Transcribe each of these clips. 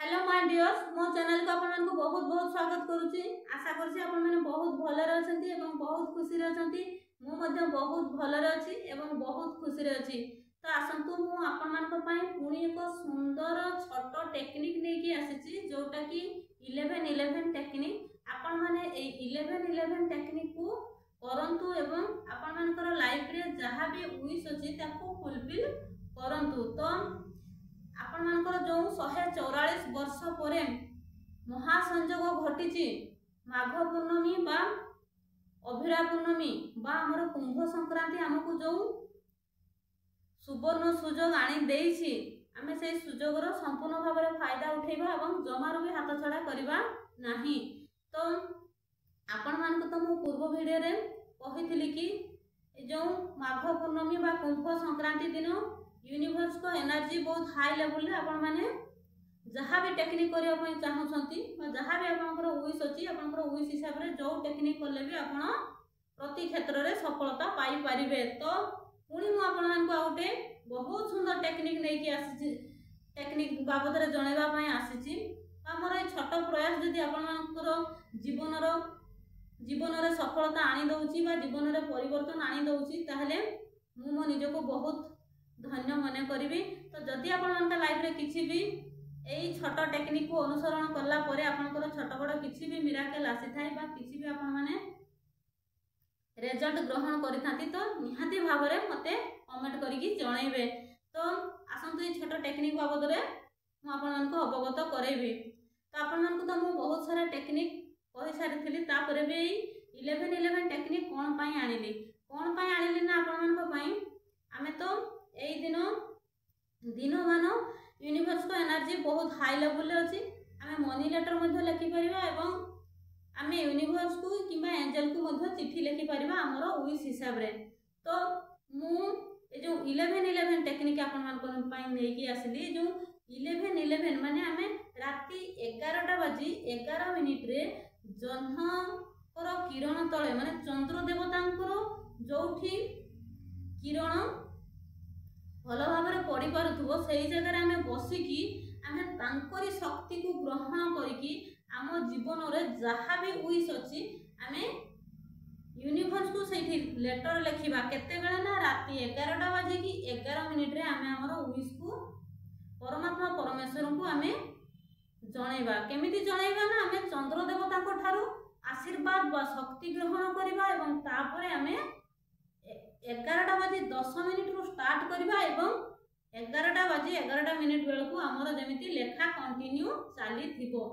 Hello my dears मो channel को आपन को बहुत बहुत स्वागत करूची। आशा करछी आपन माने बहुत भले रहछंती एवं बहुत खुशी रहछंती। मु मध्ये बहुत भले रहछि एवं बहुत खुशी रहछि। तो आसंतु मु आपन मान को पई पुनी एक सुंदर छोटो टेक्निक नै कि आसीची जोटा कि 11-11 टेक्निक। आपन माने ए 11-11 टेक्निक को करंतु एवं आपन मानकर लाइफ रे जहा भी विश अछि ताको फुलफिल करंतु। तो आपण मानकर जो 144 वर्ष पर महासंयोग घटी माघ पूर्णमी बा अभिरा पूर्णमी बा हमर कुंभ संक्रांति हमको जो सुवर्ण सुजोग आनी देइछि आमे से सुजोग रो संपूर्ण भाव में फायदा उठेबा एवं जमार भी हाथ छड़ा करबा नाही। तो आपण मान को तो मु पूर्व वीडियो रे कहितली कि जो माघ पूर्णमी बा कुंभ संक्रांति दिन यूनिवर्स को एनर्जी बहुत हाई लेवल रे आपण माने जहाँ भी टेक्निक करिया पई चाहउछंती बा जहाँ भी आपनकर विश अछि आपनकर विश हिसाब रे जो टेक्निक करले भी आपण प्रति क्षेत्र रे सफलता पाई परिबे। तो पुणी मु आपण मान को आउटे बहुत सुंदर टेक्निक नै कि आसी टेक्निक बाबद रे जणैबा पई आसीची। हमर ए छोट प्रयास जदि आपण मानकर जीवन रे सफलता आनी दउची बा जीवन रे परिवर्तन आनी दउची ताहले मु मो निजको बहुत धन्य मन करी। तो जदि आपण लाइफ रे किसी भी यही छोट टेक्निक को अनुसरण कला परे आपनकर छोट बड़ किसी भी मिराकल आसी थाई बा किसी भी आपण माने रिजल्ट ग्रहण करि थांती तो निहाती भाव रे मते कमेंट करिकि जणाइबे। तो आसंतु ए छोट टेक्निक बाबद रे मु आपण मानको अवगत करैबी। तो आपण मानको तो मु बहुत सारा टेक्निक कहि सारिथिली तापरे भी 11-11 टेक्निक कोन पई आनिली ना आपण मानको पई आमे तो एई दिन मान यूनिवर्स को एनर्जी बहुत हाई लेवल रे अछि। आमे मनी लेटर मध्ये लिखि परिबा एवं आमे यूनिवर्स को किबा एंजल को मध्ये चिट्ठी लिखि परिबा हमरो विश हिसाब रे। तो मु ए जो 11-11 टेक्निक आपन मान को पई नै कि आसली जो 11-11 माने आमे राती 11:11 रे जह्न को किरण तळे माने चंद्र देवतांकर जोठी किरण भल भाव में पड़ी पारुथबो सेही जगह आमे बसिकी आमे तांकरी शक्ति को ग्रहण करिकी आम जीवन रे जहाँ भी विश अछि आमे यूनिवर्स को सेठी लेटर लिखिबा केते बेले ना राती 11:11 रे आमे हमरो विश को परमात्मा परमेश्वर को आमे जणैबा। केमिति जणैबा ना आमे चंद्र देवता को थारु आशीर्वाद बा शक्ति ग्रहण करिबा एवं तापरे आमे 11:10 रु स्टार्ट करबा एवं 11:11 बेल को हमर जेमिति लेखा कंटिन्यू चाली थिबो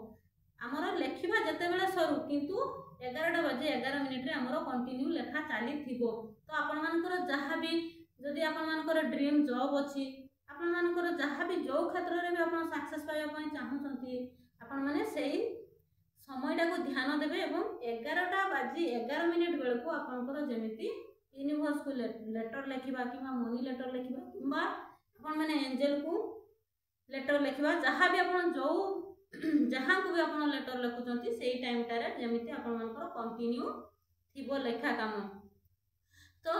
हमर लेखिबा जते बेले सरू किंतु 11:11 रे हमर कंटिन्यू लेखा चाली थिबो। तो आपण मानकर जहाँ भी जदि आपण मानकर ड्रीम जॉब अछि आपण मानकर जहाँ भी जो क्षेत्र रे भी आपण सक्सेस पाया पई चाहउछंती आपण माने सेही समयटा को ध्यान देबे एवं 11:11 बेल को आपनकर जेमिति यूनिवर्स को लेटर लिखिबा किबा मनी लेटर लिखिबा किबा आपण माने एंजल को लेटर लिखिबा जहाँ भी आपण जो जहाँ को भी आपण लेटर लिखुचंती सेही टाइम टारे जेमिति आपण मानकर कंटिन्यू थिबो लेखा काम। तो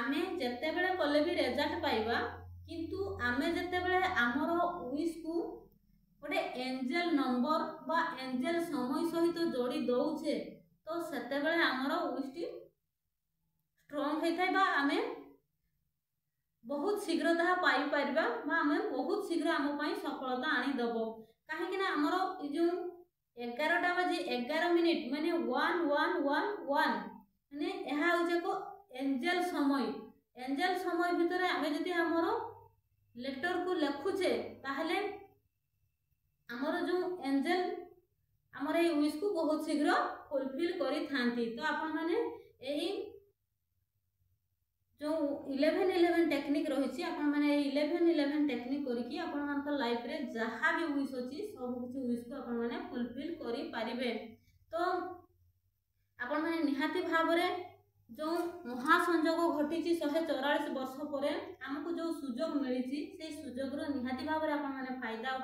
आमे जते बेले कले भी रिजल्ट पाइबा किंतु आमे जते बेले हमरो विश को गोटे एंजल नंबर बा एंजल समय सहित जोड़ी दउछे तो सेते बेले हमरो विश स्ट्रांग होता बा आमे बहुत शीघ्र ता पाई परबा बा आमे बहुत शीघ्र आम पई सफलता आनी दबो। काहे कि ना हमरो ई जो 11:11 माने 1111 माने एहा होजे को एंजल समय भीतर आमे जति हमरो लेटर को लिखुचे ताहले हमरो जो एंजल हमर ए विश को बहुत शीघ्र फुलफिल करी थांती। तो आपण माने एही जो 11-11 टेक्निक रही आपण माने 11-11 टेक्निक करके आपण मानकर लाइफ रे जहाँ भी विश अछि सब कुछ विश को आपण माने फुलफिल करी पारिबे। तो आपण माने निहाती भाव रे जो महासंयोग घटी 144 वर्ष पर हमको जो सुजोग मिली से सुजोग रो निहाती भाव रे आपण माने फायदा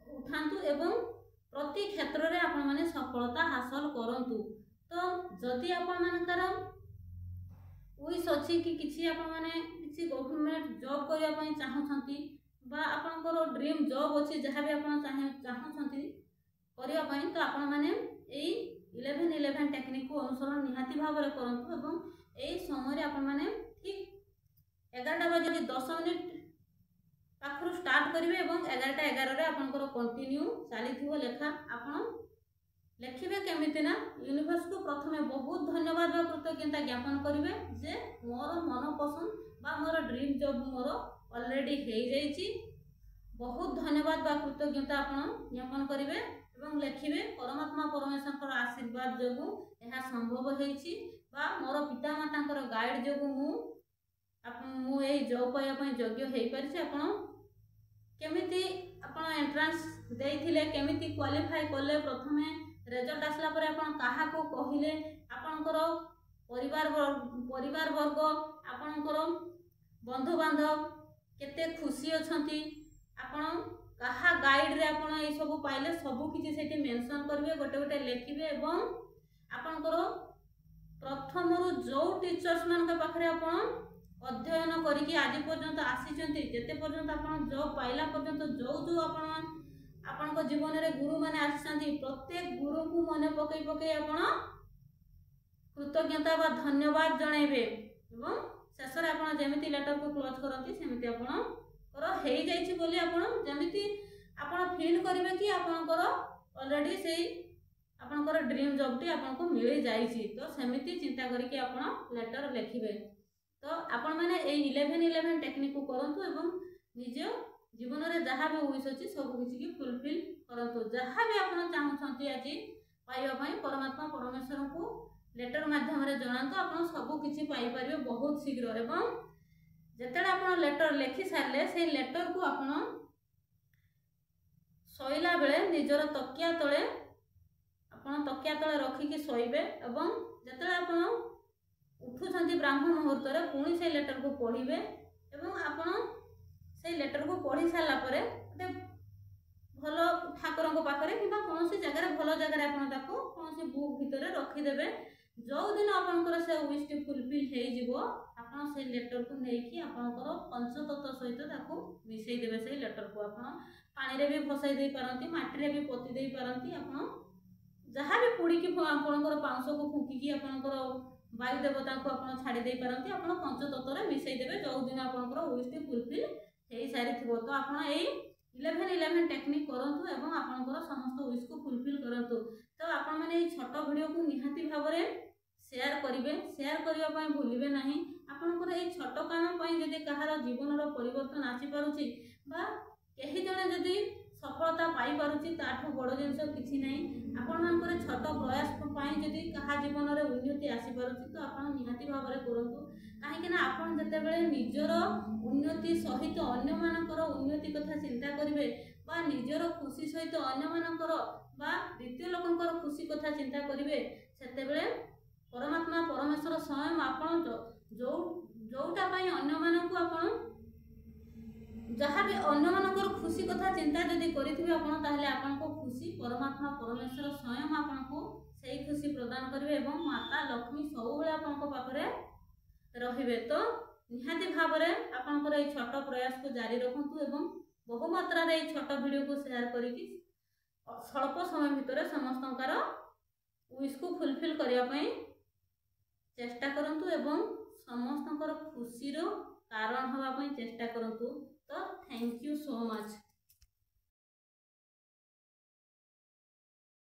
उठांतु एवं प्रति क्षेत्र रे आपण माने सफलता हासिल करंतु। तो जदि आपण मानकर विश अच्छी कि किसी आपण माने किसी गवर्नमेंट जॉब करबा पई चाहउछंती बा आपणकर ड्रीम जॉब अच्छी जहाँ भी आप चाहते करने तो आपण मैंने 11-11 टेक्निक को अनुसरण निहाती भाव में करंतु एवं यही समय आपण मैंने ठीक 11टा बजे 10 मिनिट पाखर स्टार्ट करेंगे और 11टा 11 आपंकर कंटिन्यू चली लेखा आपण लिखे केमिति ना यूनिवर्स को प्रथमे बहुत धन्यवाद व कृतज्ञता ज्ञापन करेंगे जे मोर मन पसंद बा मोर ड्रीम जॉब मोर ऑलरेडी हो जाइए। बहुत धन्यवाद व कृतज्ञता आपण ज्ञापन करेंगे और लिखे परमात्मा परमेश्वर आशीर्वाद जो यह संभव होती मोर पिता माता गाइड जो मुझे जॉब पाइबा योग्य हो पारि आपण केमिति आपण एंट्रांस देइथिले केमिति क्वालिफाई कले प्रथमे रिजल्ट आसला परे आपण काहा को कहिले आपणकर परिवार वर्ग आपणकर बंधु बांधव केते खुशी अछंती आपण कहा गाइड रे आपण ए सब पाइले सब किछि सेठी मेंशन करबे गोटे गोटे लिखिबे एवं आपणकर प्रथम रु जो टीचर्स मान के पाखरे आपण अध्ययन करिकि आज पर्यंत आसीचंती जेते पर्यंत आपण जॉब पाइला पर्यंत जो जो आपण जीवन रे गुरु माने आसीचंती प्रत्येक गुरु को मने पकई पकई आपण कृतज्ञता बा धन्यवाद जणाइबे एवं शेष रे आपण जेमिति लेटर को क्लोज करंती सेमिति आपण कर हे जाइछि बोली आपण जेमिति आपण फील करिवे कि आपनकर ऑलरेडी सेही आपनकर ड्रीम जॉब टी आपन को मिल जाइछि तो सेमिति चिंता करिकि आपण लेटर लिखिबे। तो आपण मैंने 11-11 टेक्निक को करंतु एवं निज जीवन रे जहाँ भी विश अच्छी सब किसी की फुलफिल करंतु जहाँ भी आप चाहते आज पाइबा परमात्मा परमेश्वर को लेटर माध्यम जनातु आप सब किसी पाइपर बहुत शीघ्र एवं जिते आप लेटर लिखि सारे से लेटर को आप शोला बेले निजर तकिया तले रखिकी शोबे और जिते आप उठुंट ब्राह्म मुहूर्त पुणी से लेटर को पढ़े और आपण से लेटर को पढ़ी सारा गोटे भल ठाकुर पाखे कि कौन जगह भल जगह कौन बुक भितर रखीदे जो दिन आपंकर से विश टी फुलफिल हो से लेटर को लेकिन आपंकर पंचतत्व सहित मिसईदे से लेटर को आप पानी भी फसाई दे पारती माटी भी पोती दे पारती आप जहाँ भी पुड़िकी आपंकर पाउंश को फुंकिकी आपंकर वायु देवता को आप छाड़ी दे पारती आप पंचतत्व मिसईदे जो दिन आपंकर विश टी फुलफिल हो सारी थी तो आप 11-11 टेक्निक करंतु एवं आपनकर समस्त विश को फुलफिल करंतु। तो आपण माने ये छोट वीडियो को निहाती भाव में शेयर करिवे शेयर करिवा पय भूलिबे नाही आपनकर ये छोट काम पय जदि कहार जीवन रो परिवर्तन आसी पारुची बा केही जने जदि सफलता पाई पारुची ताठो बड़ जिंस किछि नाही आपण मानकर छोट प्रयास पय जदि कहा जीवन रे उन्नति आसी पारुची तो आपण निहाती भाव में करंतु कहीं आपण जितेबाला निजर उन्नति सहित अन्य मानकर उन्नति कथा चिंता करेंगे बा निजर खुशी सहित अन्य मानकर बा द्वितीय लोकंकर खुशी कथा चिंता करेंगे सेतेबेले परमात्मा परमेश्वर स्वयं आपण जोटा अन्य मानक आपण जहाँ भी अन्य मानकर खुशी कथा चिंता जदि करिथिबे आपण ताहले आपण को खुशी परमात्मा परमेश्वर स्वयं आपण को सही खुशी प्रदान करेंगे एवं माता लक्ष्मी सब बेले आपण को पाखरे रहिबे। तो निहाती भाव में आपंकर ये छोट प्रयास को जारी रखु एवं बहुमात्रा रे छोट वीडियो को शेयर करिकि स्वल्प समय भितर समस्तंकर विश को फुलफिल करने चेष्टा करंतु एवं समस्तंकर खुशी रो कारण हवा चेष्टा करंतु। तो थैंक यू सो मच।